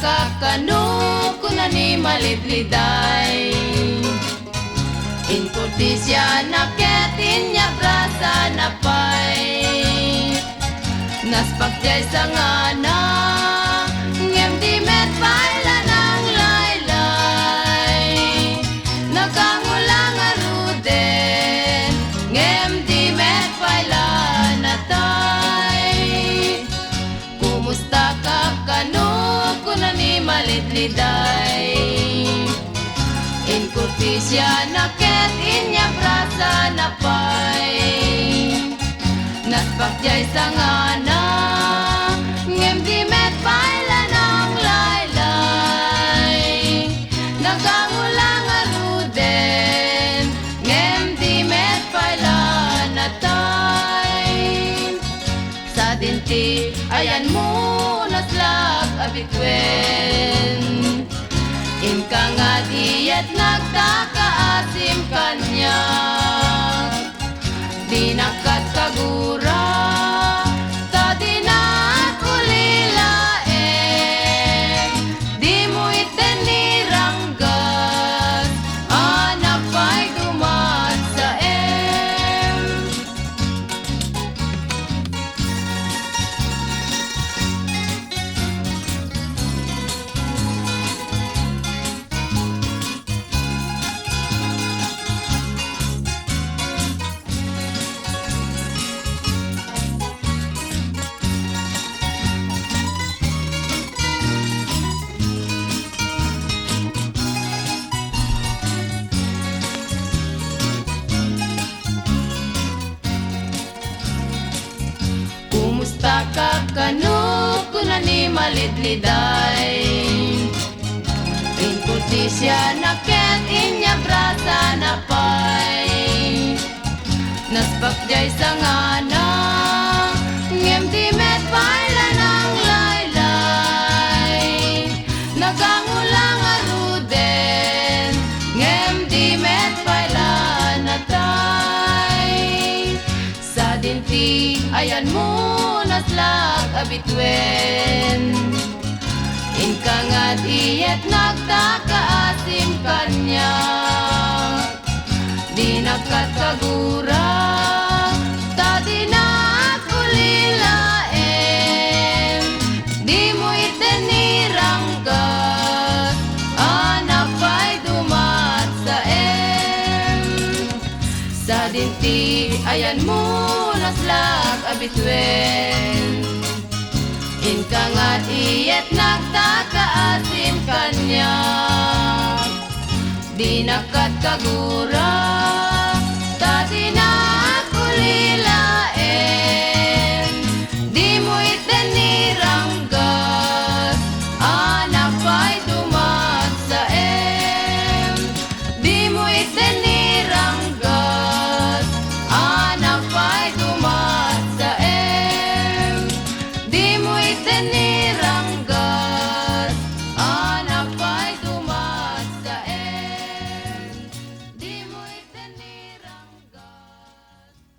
kakakanu kuna ni malidliday. Inkurtisya na ketin niya brasa na pay. Naspakjay sa ngana ngem di met paila ng laylay. Nakangulang aruden ngem di met paila na tay. Kumusta ka kanu kuna ni malidliday. Inkurtisya na ketin niya brasa na pay. Naspakjay sa ngana ngem di met paila ng laylay. Nakangulang aruden ngem di met paila na tay. Sa dinti ayan mo naslag abitwen. Inka nga diet nagtakaasim kanya. Di nakat kagura ta di na kulilaem. Di mo itiniranggas anak pa'y dumat sa em. Kumusta ka kanu kuna ni malidliday. Inkurtisya na ketin niya brasa na pay. Naspakjay sa ngana ngem di met paila ng laylay. Nagangulang aruden ngem di met paila na tay. Sa dinti ayan mo naslag abitwen. Inka nga diet nagtakaasim kanya. Di nagkatagura ta di na kulilaem. Di mo itiniranggas anak pa'y dumat sa em. Sa dinti ayan mo naslag abitwen. Inka nga diet nagtakaasim kanya. Di nakat kagura ta di na kulila.